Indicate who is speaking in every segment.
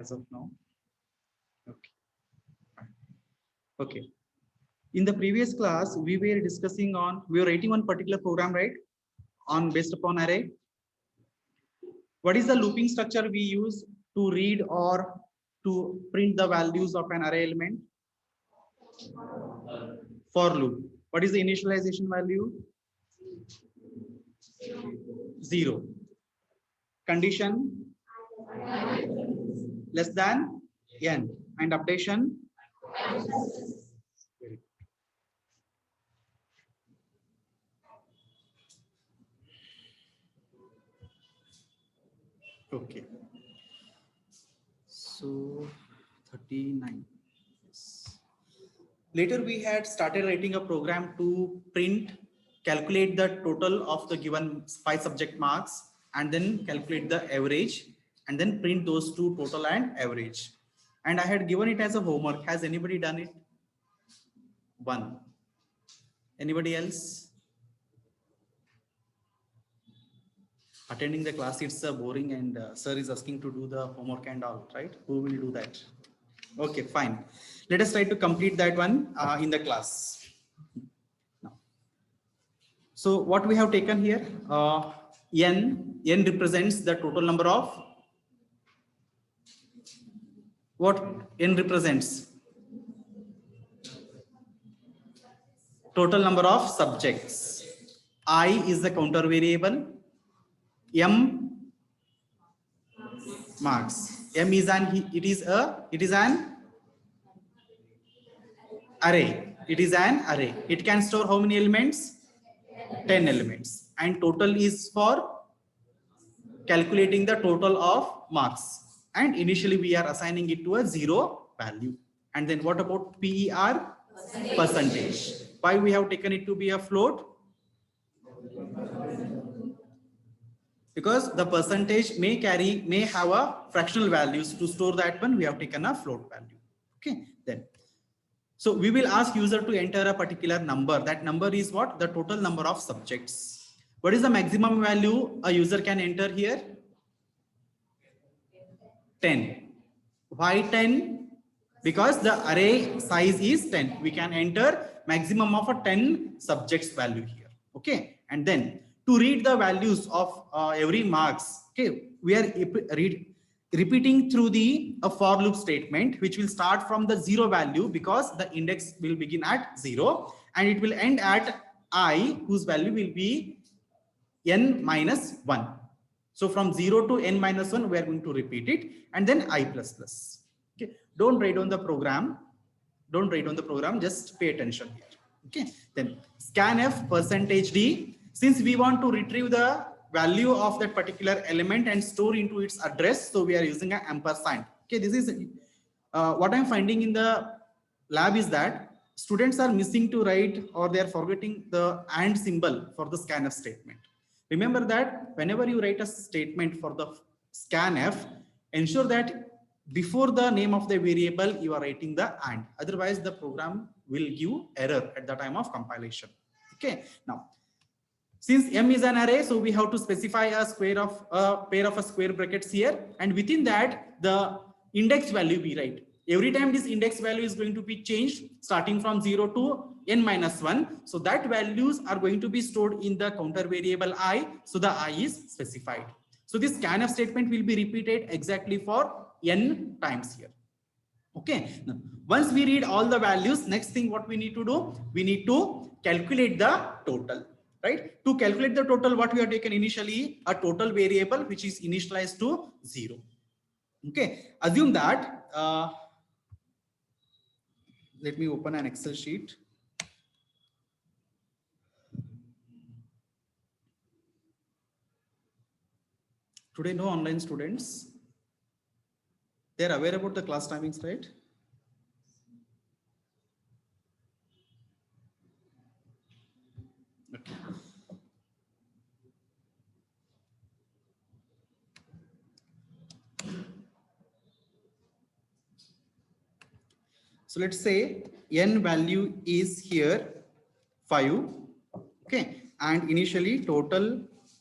Speaker 1: as of now. Okay. Okay. In the previous class, we were discussing on, we were writing one particular program, right? On based upon array. What is the looping structure we use to read or to print the values of an array element? For loop. What is the initialization value? 0. Condition less than n, and updation. Okay. So 39. Yes. Later we had started writing a program to print, calculate the total of the given 5 subject marks, and then calculate the average, and then print those two, total and average. And I had given it as a homework. Has anybody done it? One. Anybody else? Attending the class, it's boring, and sir is asking to do the homework and all, right? Who will do that? Okay, fine. Let us try to complete that one in the class. Now, so what we have taken here, n represents the total number of, what n represents? Total number of subjects. I is the counter variable. M marks. M is it is an array. It is an array. It can store how many elements? 10 elements. And total is for calculating the total of marks. And initially we are assigning it to a 0 value. And then what about PER? Percentage. Why we have taken it to be a float? Because the percentage may have a fractional values. To store that one, we have taken a float value. Okay, then. So we will ask user to enter a particular number. That number is what? The total number of subjects. What is the maximum value a user can enter here? 10. Why 10? Because the array size is 10. We can enter maximum of a 10 subjects value here. Okay, and then to read the values of every marks, okay, we are repeating through the for loop statement, which will start from the 0 value, because the index will begin at 0 and it will end at I, whose value will be n minus 1. So from 0 to n minus 1, we are going to repeat it, and then I plus plus. Okay, don't write on the program. Don't write on the program. Just pay attention here. Okay, then scanf %d. Since we want to retrieve the value of that particular element and store into its address, so we are using an ampersand. Okay, this is what I'm finding in the lab is that students are missing to write, or they are forgetting the and symbol for the scanf statement. Remember that whenever you write a statement for the scanf, ensure that before the name of the variable you are writing the and. Otherwise, the program will give error at the time of compilation. Okay, now since m is an array, so we have to specify a pair of square brackets here, and within that the index value we write. Every time this index value is going to be changed, starting from 0 to n minus 1. So that values are going to be stored in the counter variable I. So the I is specified. So this scanf statement will be repeated exactly for n times here. Okay. Now, once we read all the values, next thing what we need to do, we need to calculate the total. Right? To calculate the total, what we have taken initially, a total variable which is initialized to 0. Okay. Assume that. Let me open an Excel sheet. Today, no online students. They are aware about the class timings, right? Okay. So let's say n value is here 5. Okay, and initially total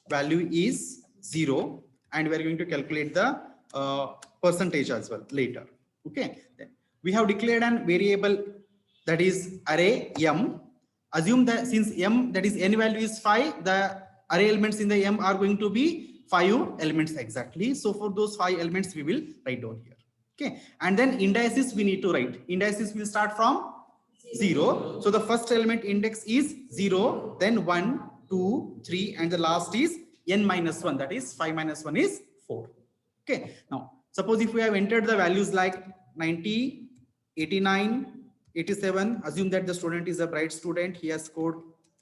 Speaker 1: value is 0, and we are going to calculate the percentage as well later. Okay, then we have declared an variable that is array m. Assume that since m, that is n value is 5, the array elements in the m are going to be 5 elements exactly. So for those 5 elements we will write down here. Okay, and then indices we need to write. Indices will start from 0. So the first element index is 0, then 1, 2, 3, and the last is n minus 1, that is 5 minus 1 is 4. Okay, now suppose if we have entered the values like 90, 89, 87, assume that the student is a bright student, he has scored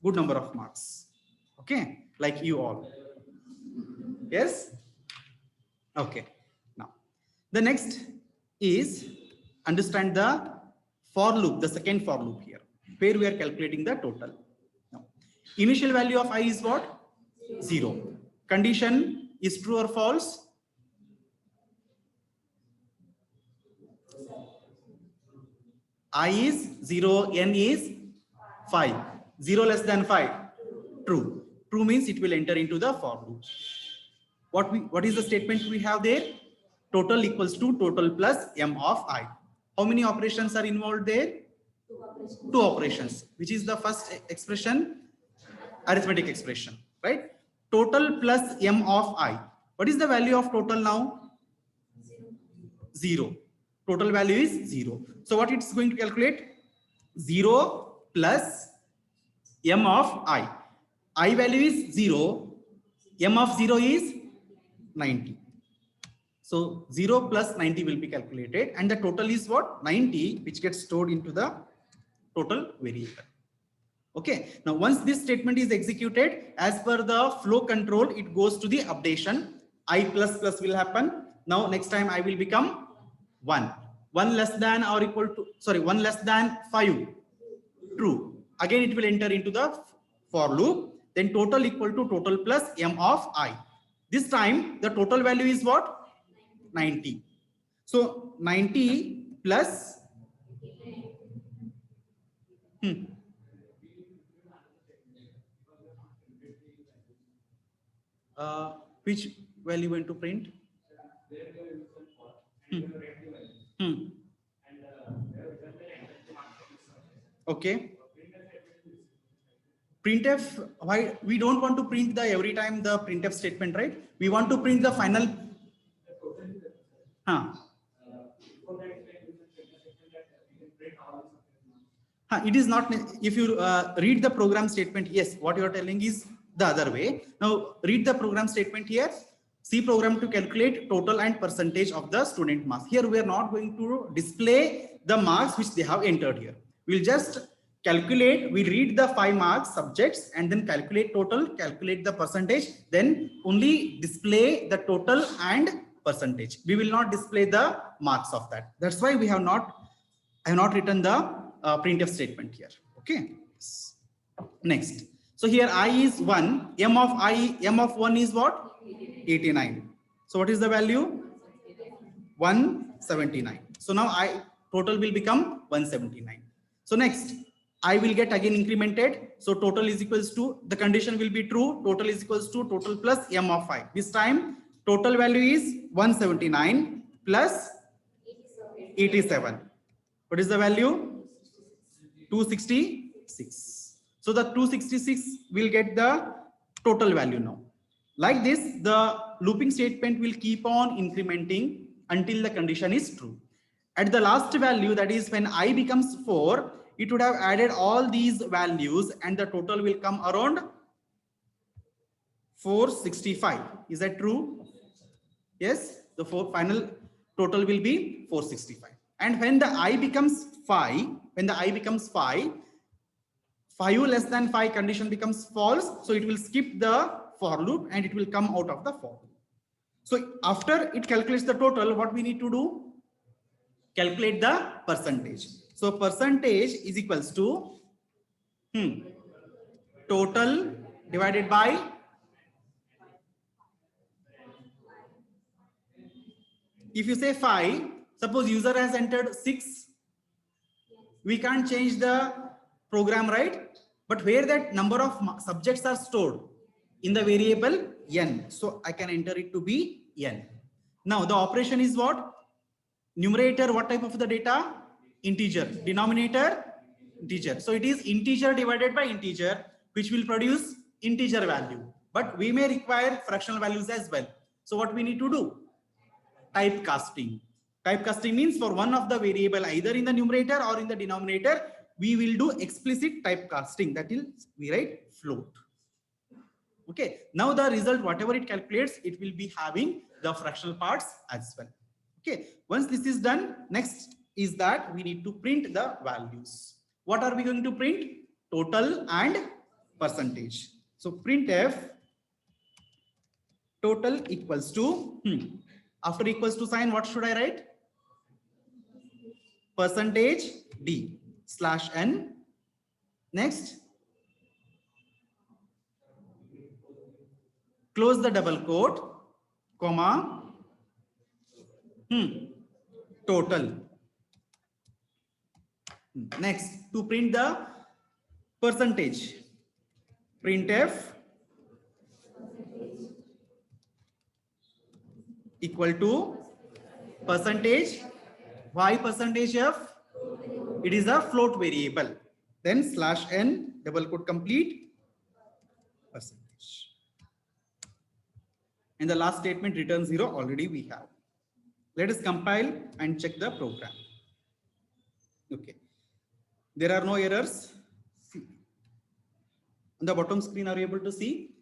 Speaker 1: good number of marks. Okay, like you all. Yes? Okay, now the next is understand the for loop, the second for loop here, where we are calculating the total. Now, initial value of I is what? 0. Condition is true or false? I is 0, n is 5. 0 less than 5. True. True means it will enter into the for loop. What is the statement we have there? Total equals to total plus m of I. How many operations are involved there? 2 operations. Which is the first expression? Arithmetic expression, right? Total plus m of I. What is the value of total now? 0. Total value is 0. So what it's going to calculate? 0 plus m of I. I value is 0. M of 0 is 90. So 0 plus 90 will be calculated, and the total is what? 90, which gets stored into the total variable. Okay, now once this statement is executed, as per the flow control, it goes to the updation. I plus plus will happen. Now next time I will become 1. 1 less than or equal to, sorry, 1 less than 5. True. Again it will enter into the for loop. Then total equal to total plus m of I. This time the total value is what? 90. So 90 plus which value going to print? Okay. Printf, why we don't want to print the every time the printf statement, right? We want to print the final. It is not, if you read the program statement, yes, what you are telling is the other way. Now read the program statement here. C program to calculate total and percentage of the student marks. Here we are not going to display the marks which they have entered here. We'll just calculate, we read the 5 marks subjects and then calculate total, calculate the percentage, then only display the total and percentage. We will not display the marks of that. That's why we have not, I have not written the printf statement here. Okay. Next. So here I is 1, m of 1 is what? 89. So what is the value? 179. So now I total will become 179. So next I will get again incremented. So total is equals to, the condition will be true. Total is equals to total plus m of I. This time total value is 179 plus 87. What is the value? 266. So the 266 will get the total value now. Like this, the looping statement will keep on incrementing until the condition is true. At the last value, that is when I becomes 4, it would have added all these values and the total will come around 465. Is that true? Yes, the final total will be 465. And when the I becomes 5, when the I becomes 5, 5 less than 5 condition becomes false. So it will skip the for loop and it will come out of the for loop. So after it calculates the total, what we need to do? Calculate the percentage. So percentage is equals to total divided by if you say 5, suppose user has entered 6, we can't change the program, right? But where that number of subjects are stored in the variable n, so I can enter it to be n. Now the operation is what? Numerator, what type of the data? Integer. Denominator, integer. So it is integer divided by integer, which will produce integer value. But we may require fractional values as well. So what we need to do? Typecasting. Typecasting means for one of the variable, either in the numerator or in the denominator, we will do explicit typecasting. That is, we write float. Okay. Now the result, whatever it calculates, it will be having the fractional parts as well. Okay. Once this is done, next is that we need to print the values. What are we going to print? Total and percentage. So printf total equals to, after equals to sign, what should I write? Percentage d slash n. Next, close the double quote, comma, total. Next, to print the percentage, printf equal to percentage. Why percentage f? It is a float variable. Then slash n, double quote complete, percentage. And the last statement, return 0, already we have. Let us compile and check the program. Okay. There are no errors. See. On the bottom screen, are you able to see?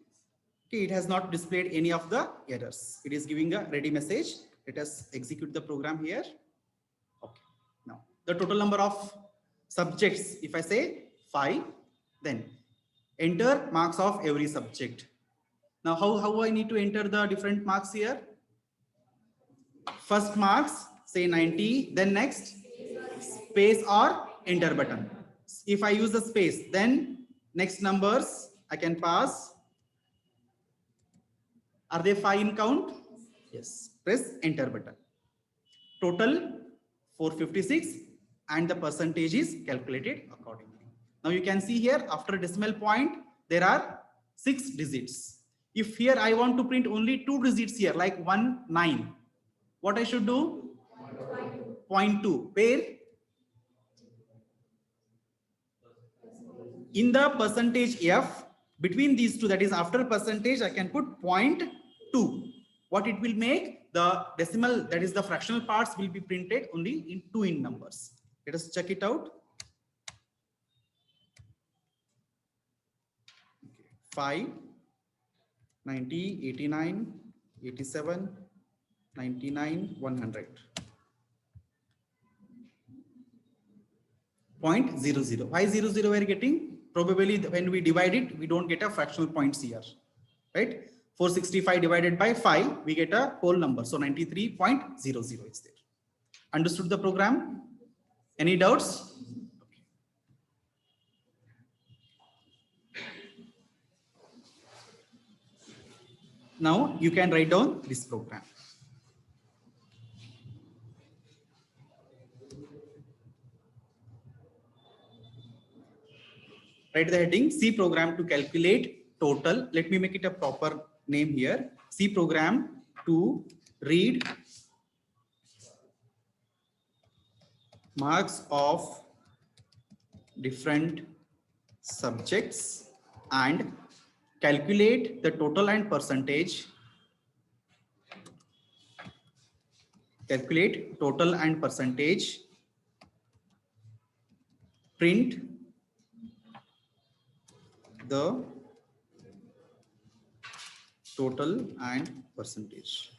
Speaker 1: Okay, it has not displayed any of the errors. It is giving a ready message. Let us execute the program here. Okay. Now, the total number of subjects, if I say 5, then enter marks of every subject. Now, how I need to enter the different marks here? First marks, say 90, then next, space or enter button. If I use the space, then next numbers I can pass. Are they 5 in count? Yes. Press enter button. Total 456 and the percentage is calculated accordingly. Now you can see here after decimal point there are 6 digits. If here I want to print only 2 digits here like 1, 9, what I should do? 0.2. Where? In the percentage f, between these two, that is after percentage, I can put 0.2. What it will make? The decimal, that is the fractional parts, will be printed only in 2 in numbers. Let us check it out. Okay. 5, 90, 89, 87, 99, 100. 0.00. Why 00 we are getting? Probably when we divide it, we don't get a fractional points here, right? 465 divided by 5, we get a whole number. So 93.00 is there. Understood the program? Any doubts? Okay. Now you can write down this program. Write the heading C program to calculate total. Let me make it a proper name here. C program to read marks of different subjects and calculate the total and percentage. Calculate total and percentage. Print the total and percentage.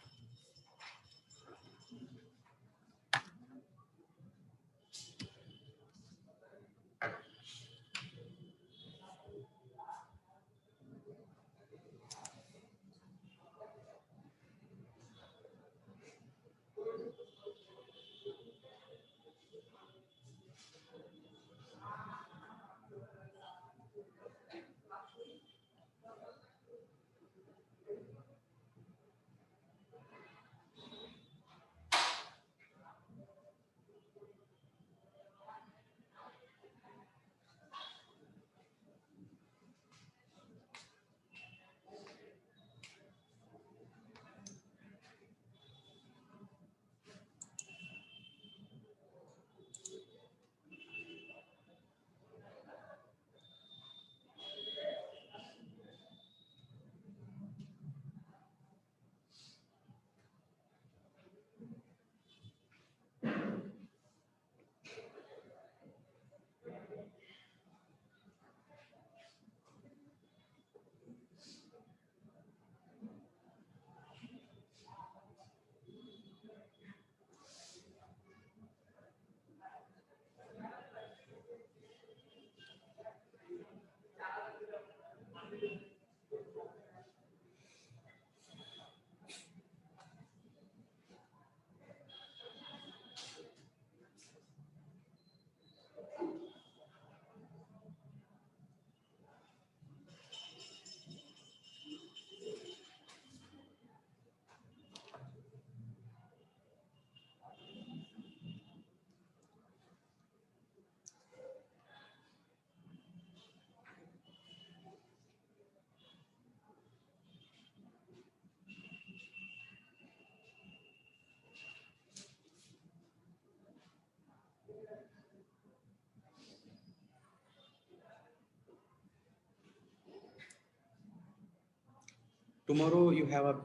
Speaker 1: Tomorrow you have a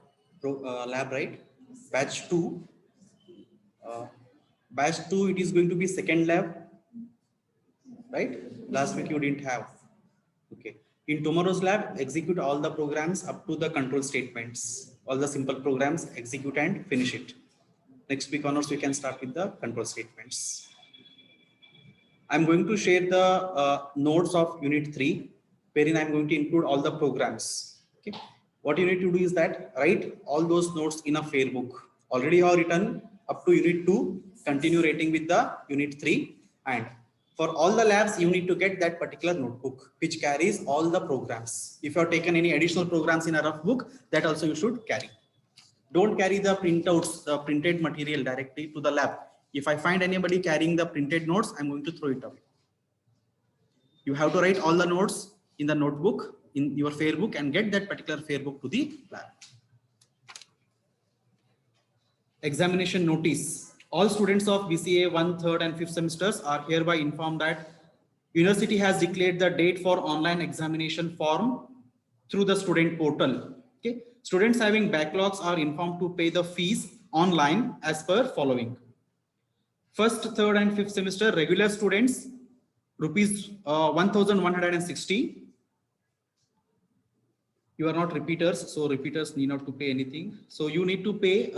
Speaker 1: lab, right? Batch 2. Uh, batch 2, it is going to be second lab, right? Last week you didn't have. Okay. In tomorrow's lab, execute all the programs up to the control statements. All the simple programs, execute and finish it. Next week onwards, we can start with the control statements. I'm going to share the notes of unit 3, wherein I'm going to include all the programs. Okay. What you need to do is that write all those notes in a fair book. Already you have written up to unit 2, continue writing with the unit 3, and for all the labs, you need to get that particular notebook which carries all the programs. If you have taken any additional programs in a rough book, that also you should carry. Don't carry the printouts, the printed material directly to the lab. If I find anybody carrying the printed notes, I'm going to throw it away. You have to write all the notes in the notebook, in your fair book, and get that particular fair book to the lab. Examination notice. All students of BCA 1, 3rd and 5th semesters are hereby informed that University has declared the date for online examination form through the student portal. Okay. Students having backlogs are informed to pay the fees online as per following. 1st, 3rd and 5th semester regular students, rupees 1,160. You are not repeaters, so repeaters need not to pay anything. So you need to pay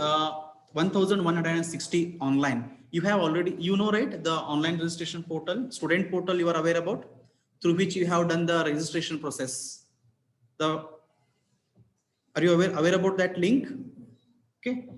Speaker 1: 1,160 online. You have already, you know, right, the online registration portal, student portal you are aware about, through which you have done the registration process. Are you aware about that link? Okay.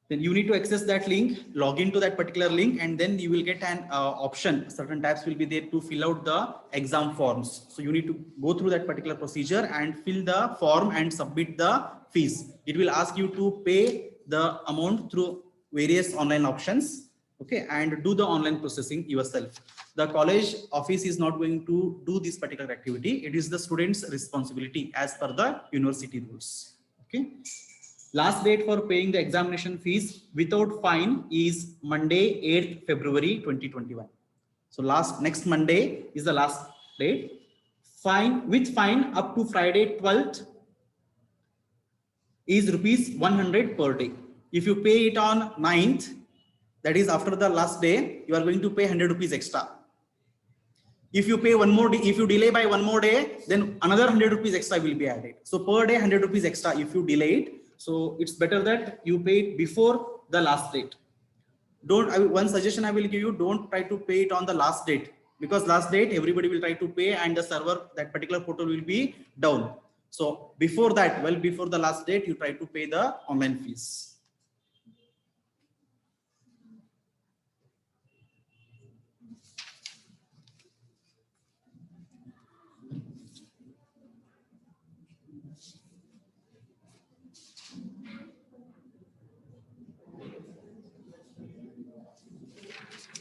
Speaker 1: Then you need to access that link, log into that particular link, and then you will get an option. Certain tabs will be there to fill out the exam forms. So you need to go through that particular procedure and fill the form and submit the fees. It will ask you to pay the amount through various online options, okay, and do the online processing yourself. The college office is not going to do this particular activity. It is the student's responsibility as per the university rules. Okay. Last date for paying the examination fees without fine is Monday, 8th February 2021. So next Monday is the last date. Fine with fine up to Friday 12th is rupees 100 per day. If you pay it on 9th, that is after the last day, you are going to pay 100 rupees extra. If you pay one more day, if you delay by one more day, then another 100 rupees extra will be added. So per day 100 rupees extra if you delay it. So it's better that you pay it before the last date. One suggestion I will give you, don't try to pay it on the last date, because last date everybody will try to pay and the server, that particular portal will be down. So before that, well before the last date, you try to pay the online fees.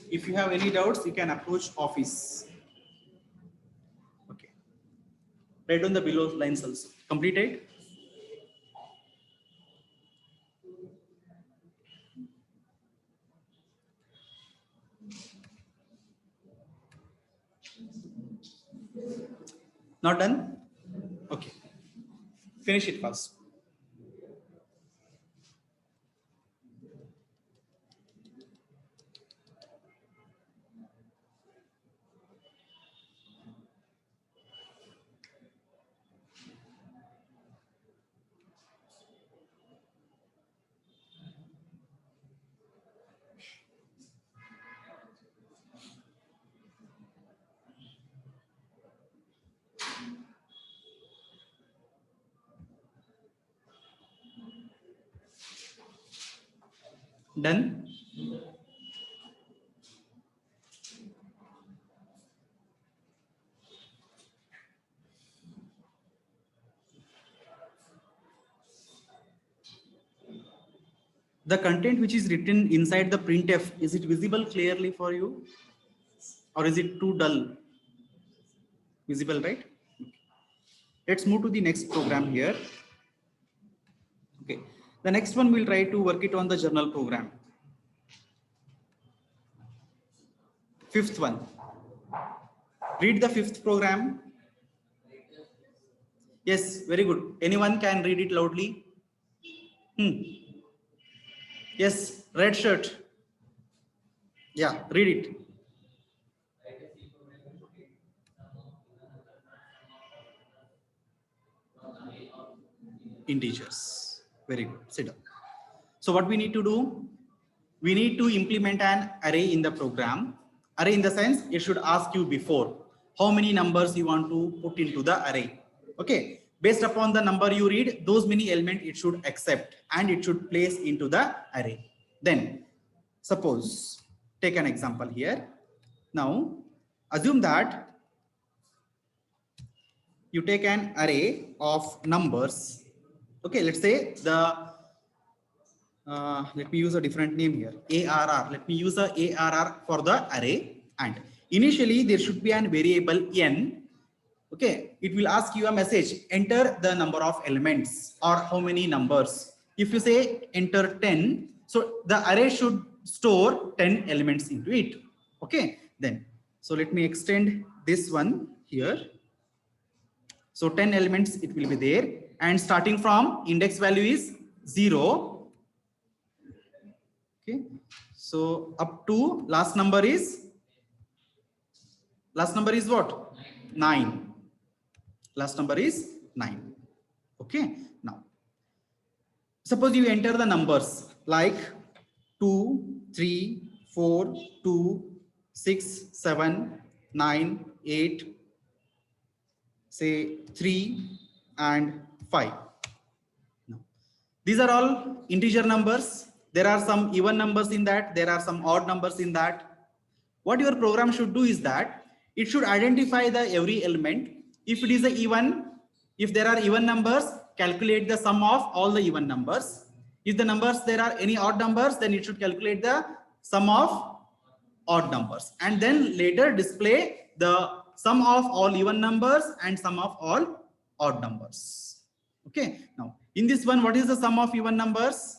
Speaker 1: If you have any doubts, you can approach office. Okay. Write on the below lines also. Completed? Not done? Okay. Finish it first. Done? The content which is written inside the printf, is it visible clearly for you? Or is it too dull? Visible, right? Let's move to the next program here. Okay. The next one we'll try to work it on the journal program. Fifth one. Read the fifth program. Yes, very good. Anyone can read it loudly? Yes, red shirt. Yeah, read it. Integers. Very good. Sit down. So what we need to do? We need to implement an array in the program. Array in the sense, it should ask you before how many numbers you want to put into the array. Okay. Based upon the number you read, those many elements it should accept and it should place into the array. Then suppose, take an example here. Now assume that you take an array of numbers. Okay, let's say the let me use a different name here, ARR. Let me use a ARR for the array, and initially there should be an variable n. Okay, it will ask you a message, enter the number of elements or how many numbers. If you say enter 10, so the array should store 10 elements into it. Okay, then so let me extend this one here. So 10 elements it will be there, and starting from index value is 0. Okay, so up to last number is what? 9. Last number is 9. Okay, now suppose you enter the numbers like 2, 3, 4, 2, 6, 7, 9, 8, say 3 and 5. Now, these are all integer numbers. There are some even numbers in that. There are some odd numbers in that. What your program should do is that it should identify the every element. If it is a even, if there are even numbers, calculate the sum of all the even numbers. If the numbers there are any odd numbers, then it should calculate the sum of odd numbers, and then later display the sum of all even numbers and sum of all odd numbers. Okay, now in this one, what is the sum of even numbers?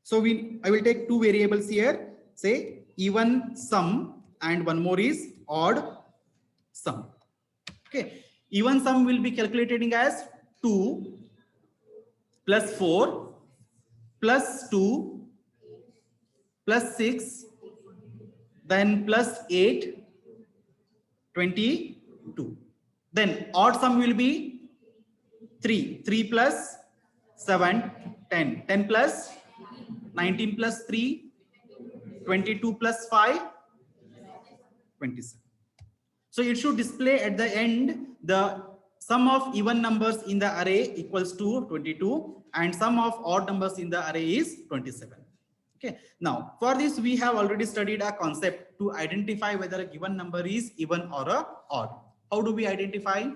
Speaker 1: So I will take two variables here, say even sum and one more is odd sum. Okay, even sum will be calculating as 2 plus 4 plus 2 plus 6 then plus 8, 22. Then odd sum will be 3 plus 7, 10, 10 plus 19 plus 3, 22 plus 5, 27. So it should display at the end the sum of even numbers in the array equals to 22 and sum of odd numbers in the array is 27. Okay. Now for this we have already studied a concept to identify whether a given number is even or a odd. How do we identify?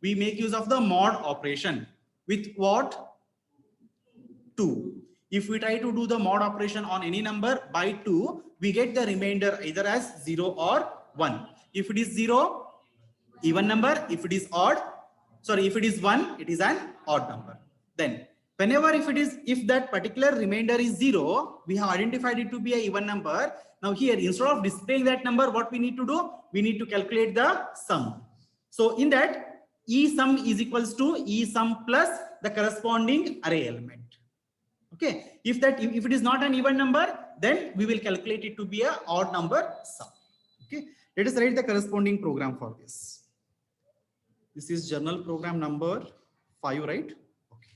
Speaker 1: We make use of the mod operation. With what? 2. If we try to do the mod operation on any number by 2, we get the remainder either as 0 or 1. If it is 0, even number. If it is odd, sorry, if it is 1, it is an odd number. Then whenever if that particular remainder is 0, we have identified it to be an even number. Now here, instead of displaying that number, what we need to do? We need to calculate the sum. So in that, E sum is equals to E sum plus the corresponding array element. Okay, if it is not an even number, then we will calculate it to be an odd number sum. Okay, let us write the corresponding program for this. This is journal program number 5, right? Okay.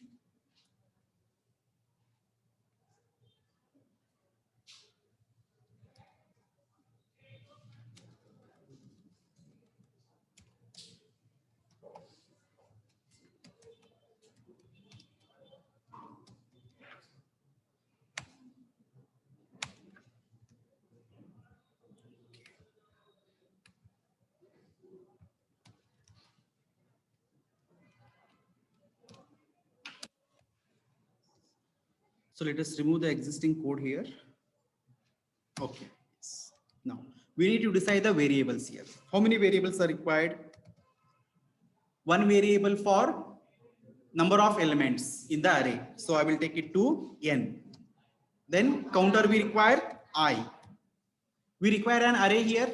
Speaker 1: So let us remove the existing code here. Okay. Now we need to decide the variables here. How many variables are required? One variable for number of elements in the array. So I will take it to n. Then counter we require I. We require an array here.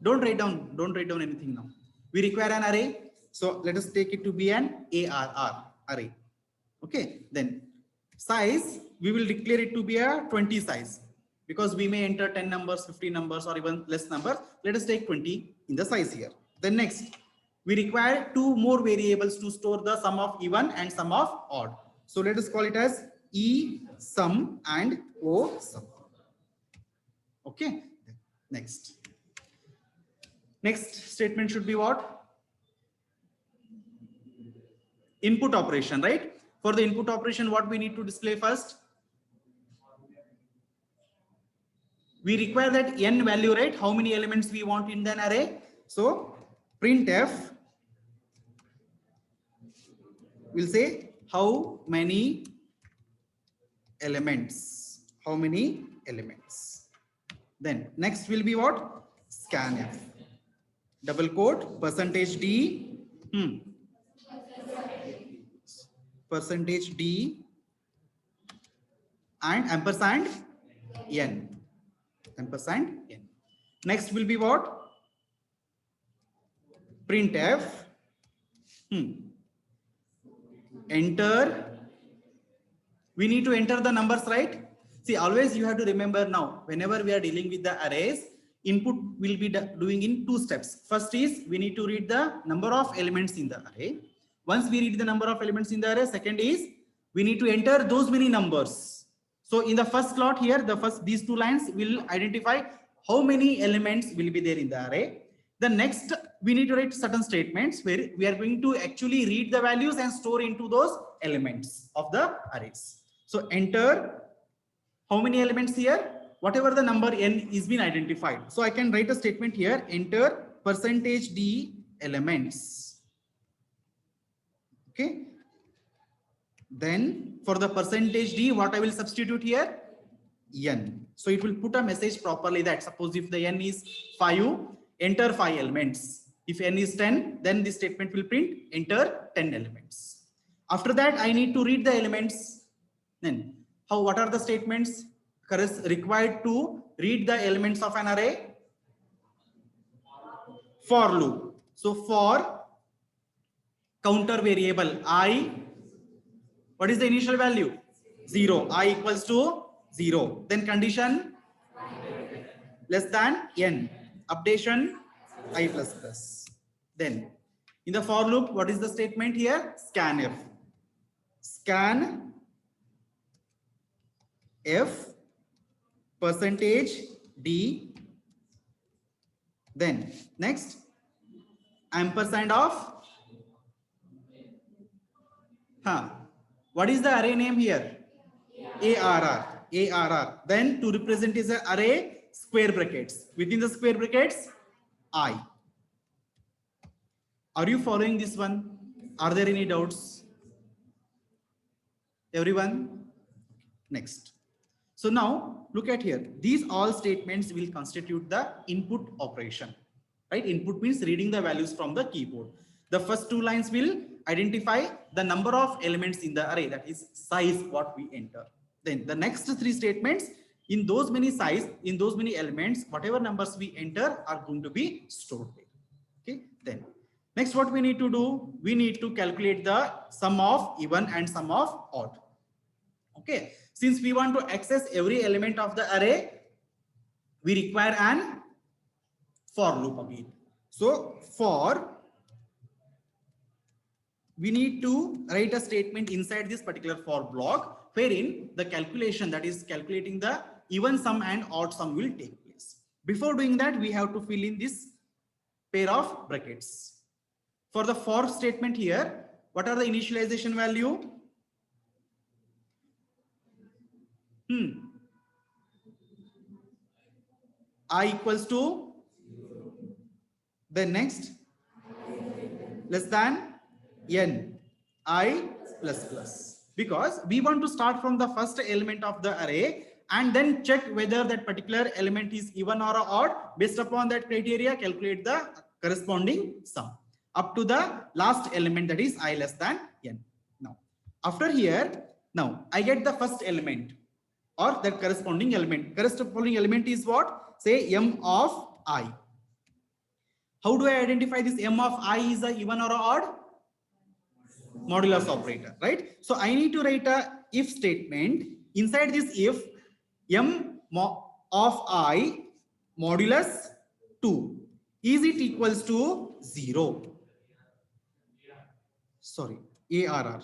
Speaker 1: Don't write down anything now. We require an array. So let us take it to be an ARR array. Okay, then size, we will declare it to be a 20 size because we may enter 10 numbers, 50 numbers, or even less numbers. Let us take 20 in the size here. Then next, we require two more variables to store the sum of even and sum of odd. So let us call it as E sum and O sum. Okay, next. Next statement should be what? Input operation, right? For the input operation, what we need to display first? We require that n value, right? How many elements we want in an array? So printf will say how many elements. How many elements? Then next will be what? Scanf. Double quote percentage d. Percentage d and ampersand n. Ampersand n. Next will be what? Printf. Enter. We need to enter the numbers, right? See, always you have to remember now, whenever we are dealing with the arrays, input will be doing in two steps. First is we need to read the number of elements in the array. Once we read the number of elements in the array, second is we need to enter those many numbers. So in the first slot here, these two lines will identify how many elements will be there in the array. The next, we need to write certain statements where we are going to actually read the values and store into those elements of the arrays. So enter how many elements here? Whatever the number n is been identified. So I can write a statement here, enter percentage d elements. Okay. Then for the percentage d, what I will substitute here? N. So it will put a message properly that suppose if the n is 5, enter 5 elements. If n is 10, then this statement will print enter 10 elements. After that, I need to read the elements. Then what are the statements required to read the elements of an array? For loop. So for counter variable I, what is the initial value? 0. I equals to 0. Then condition less than n. Updation I plus plus. Then in the for loop, what is the statement here? Scanf. Scan f percentage d. Then next ampersand of what is the array name here? ARR. ARR. Then to represent is an array, square brackets. Within the square brackets, I. Are you following this one? Are there any doubts? Everyone? Next. So now look at here. These all statements will constitute the input operation. Right? Input means reading the values from the keyboard. The first two lines will identify the number of elements in the array, that is size what we enter. Then the next three statements, in those many size, in those many elements, whatever numbers we enter are going to be stored there. Okay. Then next what we need to do, we need to calculate the sum of even and sum of odd. Okay. Since we want to access every element of the array, we require an for loop again. So for, we need to write a statement inside this particular for block wherein the calculation, that is calculating the even sum and odd sum, will take place. Before doing that, we have to fill in this pair of brackets. For the for statement here, what are the initialization value? I equals to, then next less than n, I plus plus, because we want to start from the first element of the array and then check whether that particular element is even or odd. Based upon that criteria, calculate the corresponding sum up to the last element, that is I less than n. Now after here, now I get the first element or that corresponding element. Corresponding element is what? Say m of I. How do I identify this m of I is a even or a odd? Modulus operator, right? So I need to write a if statement. Inside this if, m of I modulus 2, is it equals to 0? Sorry, ARR.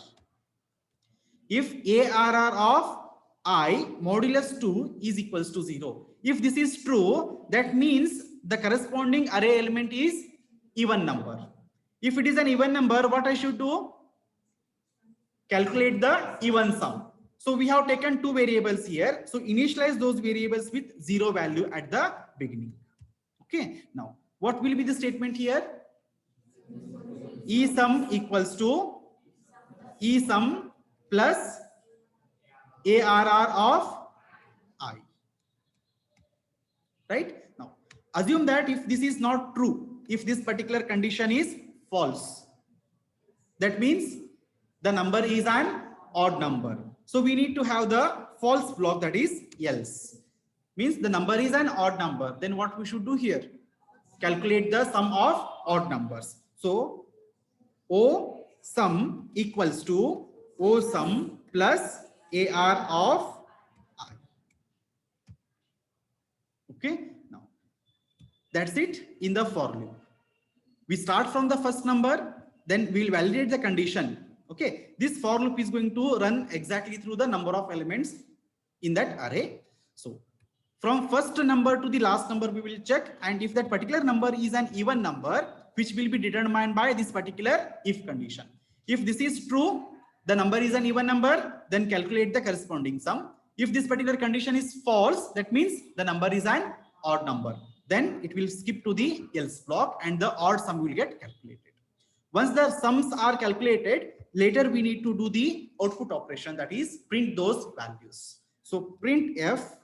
Speaker 1: If ARR of I modulus 2 is equals to 0. If this is true, that means the corresponding array element is even number. If it is an even number, what I should do? Calculate the even sum. So we have taken two variables here. So initialize those variables with 0 value at the beginning. Okay. Now, what will be the statement here? E sum equals to E sum plus ARR of I. Right? Now, assume that if this is not true, if this particular condition is false, that means the number is an odd number. So we need to have the false block, that is else. Means the number is an odd number. Then what we should do here? Calculate the sum of odd numbers. So O sum equals to O sum plus AR of I. Okay. Now that's it in the for loop. We start from the first number, then we'll validate the condition. Okay, this for loop is going to run exactly through the number of elements in that array. So from first number to the last number we will check, and if that particular number is an even number, which will be determined by this particular if condition. If this is true, the number is an even number, then calculate the corresponding sum. If this particular condition is false, that means the number is an odd number, then it will skip to the else block and the odd sum will get calculated. Once the sums are calculated, later we need to do the output operation, that is print those values. So print f,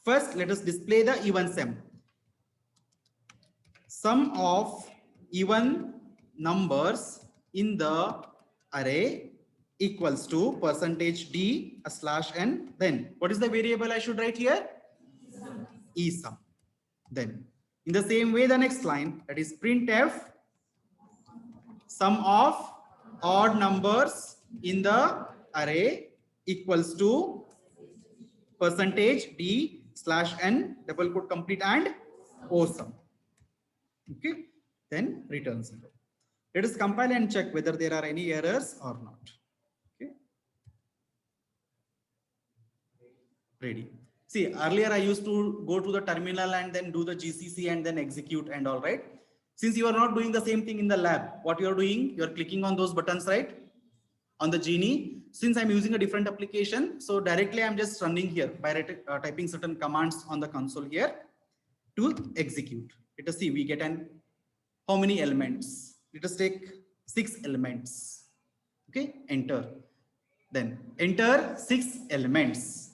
Speaker 1: first let us display the even sum. Sum of even numbers in the array equals to %d/n. Then what is the variable I should write here? E sum. Then in the same way, the next line, that is printf, sum of odd numbers in the array equals to %d/n double quote complete and O sum. Okay, then return 0. Let us compile and check whether there are any errors or not. Okay, ready. See, earlier I used to go to the terminal and then do the GCC and then execute and all, right? Since you are not doing the same thing in the lab, what you are doing, you are clicking on those buttons, right? On the Genie. Since I'm using a different application, so directly I'm just running here by typing certain commands on the console here to execute. Let us see, we get an how many elements? Let us take 6 elements. Okay, enter. Then enter 6 elements.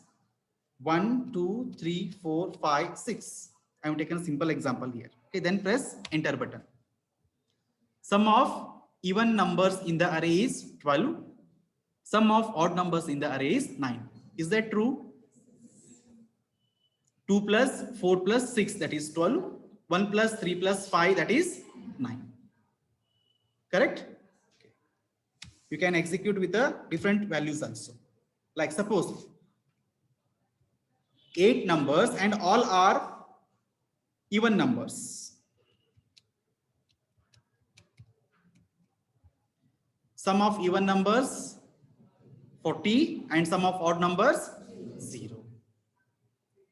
Speaker 1: 1, 2, 3, 4, 5, 6. I have taken a simple example here. Okay, then press enter button. Sum of even numbers in the array is 12. Sum of odd numbers in the array is 9. Is that true? 2 plus 4 plus 6, that is 12. 1 plus 3 plus 5, that is 9. Correct? Okay. You can execute with the different values also. Like suppose 8 numbers and all are even numbers. Sum of even numbers 40 and sum of odd numbers